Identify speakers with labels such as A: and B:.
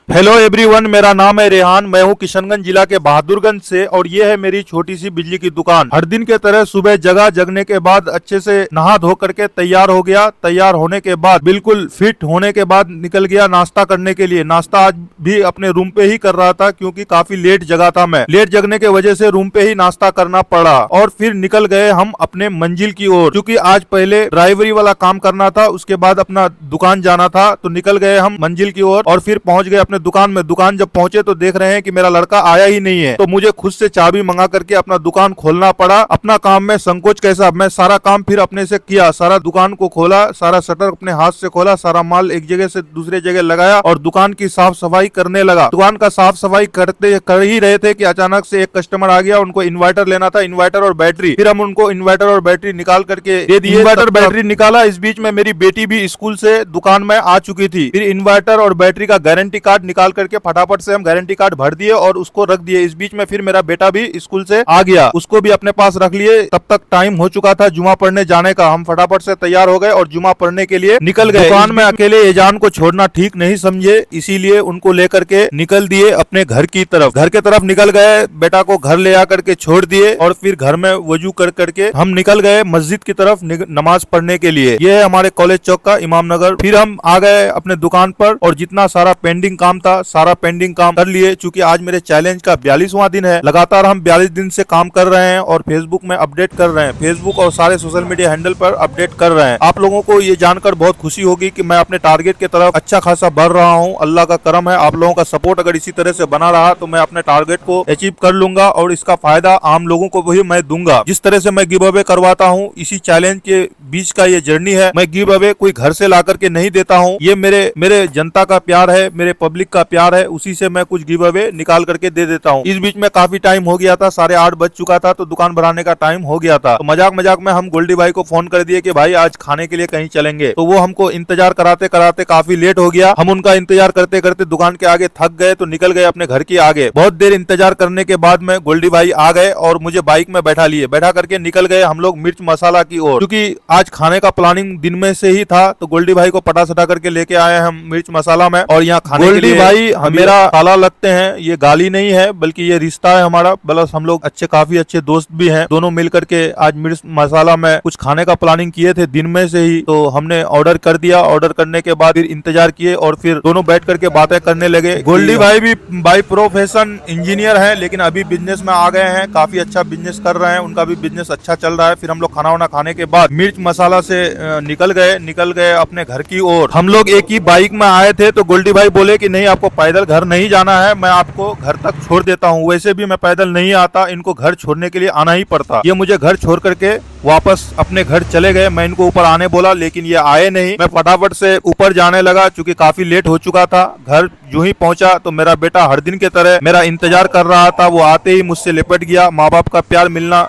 A: Hello everyone, मेरा नाम है रेहान। मैं हूँ किशनगंज जिला के बहादुरगंज से और ये है मेरी छोटी सी बिजली की दुकान। हर दिन के तरह सुबह जगने के बाद अच्छे से नहा धो करके तैयार हो गया। तैयार होने के बाद बिल्कुल फिट होने के बाद निकल गया नाश्ता करने के लिए। नाश्ता आज भी अपने रूम पे ही कर रहा था क्योंकि काफी लेट जगा था मैं। लेट जगने के वजह से रूम पे ही नाश्ता करना पड़ा और फिर निकल गए हम अपने मंजिल की ओर। क्योंकि आज पहले ड्राइवरी वाला काम करना था, उसके बाद अपना दुकान जाना था, तो निकल गए हम मंजिल की ओर और फिर पहुंच गए दुकान में। दुकान जब पहुंचे तो देख रहे हैं कि मेरा लड़का आया ही नहीं है, तो मुझे खुद से चाबी मंगा करके अपना दुकान खोलना पड़ा। अपना काम में संकोच कैसा, मैं सारा काम फिर अपने से किया। सारा दुकान को खोला, सारा शटर अपने हाथ से खोला, सारा माल एक जगह से दूसरे जगह लगाया और दुकान की साफ सफाई करने लगा। दुकान का साफ सफाई कर ही रहे थे कि अचानक से एक कस्टमर आ गया। उनको इन्वर्टर लेना था, इन्वर्टर और बैटरी। फिर हम उनको इन्वर्टर और बैटरी निकाल करके दे दिए। इन्वर्टर बैटरी निकाला। इस बीच में मेरी बेटी भी स्कूल से दुकान में आ चुकी थी। फिर इन्वर्टर और बैटरी का गारंटी कार्ड निकाल करके फटाफट से हम गारंटी कार्ड भर दिए और उसको रख दिए। इस बीच में फिर मेरा बेटा भी स्कूल से आ गया, उसको भी अपने पास रख लिए। तब तक टाइम हो चुका था जुमा पढ़ने जाने का। हम फटाफट से तैयार हो गए और जुमा पढ़ने के लिए निकल गए। दुकान में अकेले एजान को छोड़ना ठीक नहीं समझे, इसीलिए उनको लेकर के निकल दिए अपने घर की तरफ। घर के तरफ निकल गए, बेटा को घर ले आकर के छोड़ दिए और फिर घर में वजू कर करके हम निकल गए मस्जिद की तरफ नमाज पढ़ने के लिए। यह है हमारे कॉलेज चौक का इमाम नगर। फिर हम आ गए अपने दुकान पर और जितना सारा पेंडिंग काम था सारा पेंडिंग काम कर लिए। चूंकि आज मेरे चैलेंज का 42वां दिन है। लगातार हम 42 दिन से काम कर रहे हैं और फेसबुक में अपडेट कर रहे हैं। फेसबुक और सारे सोशल मीडिया हैंडल पर अपडेट कर रहे हैं। आप लोगों को ये जानकर बहुत खुशी होगी कि मैं अपने टारगेट की तरफ अच्छा खासा बढ़ रहा हूँ। अल्लाह का करम है। आप लोगों का सपोर्ट अगर इसी तरह से बना रहा तो मैं अपने टारगेट को अचीव कर लूंगा और इसका फायदा आम लोगों को भी मैं दूंगा। जिस तरह से मैं गिव अवे करवाता हूँ, इसी चैलेंज के बीच का ये जर्नी है। मैं गिव अवे कोई घर से ला करके नहीं देता हूँ। ये मेरे जनता का प्यार है, मेरे पब्लिक का प्यार है, उसी से मैं कुछ गिव अवे निकाल करके दे देता हूँ। इस बीच में काफी टाइम हो गया था, 8:30 बज चुका था, तो दुकान बनाने का टाइम हो गया था। तो मजाक में हम गोल्डी भाई को फोन कर दिए कि भाई आज खाने के लिए कहीं चलेंगे। तो वो हमको इंतजार कराते कराते काफी लेट हो गया। हम उनका इंतजार करते करते दुकान के आगे थक गए तो निकल गए अपने घर के आगे। बहुत देर इंतजार करने के बाद में गोल्डी भाई आ गए और मुझे बाइक में बैठा लिए। बैठा करके निकल गए हम लोग मिर्च मसाला की ओर। क्योंकि आज खाने का प्लानिंग दिन में से ही था, तो गोल्डी भाई को पटा सटा करके लेके आए हम मिर्च मसाला में। और यहाँ खाने के लिए भाई मेरा साला लगते हैं। ये गाली नहीं है बल्कि ये रिश्ता है हमारा। बल्कि हम लोग काफी अच्छे दोस्त भी हैं। दोनों मिल करके आज मिर्च मसाला में कुछ खाने का प्लानिंग किए थे दिन में से ही, तो हमने ऑर्डर कर दिया। ऑर्डर करने के बाद फिर इंतजार किए और फिर दोनों बैठ करके बातें करने लगे। गोल्डी भाई भी बाय प्रोफेशन इंजीनियर है, लेकिन अभी बिजनेस में आ गए हैं। काफी अच्छा बिजनेस कर रहे हैं, उनका भी बिजनेस अच्छा चल रहा है। फिर हम लोग खाना वाना खाने के बाद मिर्च मसाला से निकल गए अपने घर की ओर। हम लोग एक ही बाइक में आए थे, तो गोल्डी भाई बोले कि नहीं, आपको पैदल घर नहीं जाना है, मैं आपको घर तक छोड़ देता हूँ। वैसे भी मैं पैदल नहीं आता, इनको घर छोड़ने के लिए आना ही पड़ता। ये मुझे घर छोड़ करके वापस अपने घर चले गए। मैं इनको ऊपर आने बोला लेकिन ये आए नहीं। मैं फटाफट से ऊपर जाने लगा क्योंकि काफी लेट हो चुका था। घर जो ही पहुंचा तो मेरा बेटा हर दिन के तरह मेरा इंतजार कर रहा था। वो आते ही मुझसे लिपट गया। माँ बाप का प्यार मिलना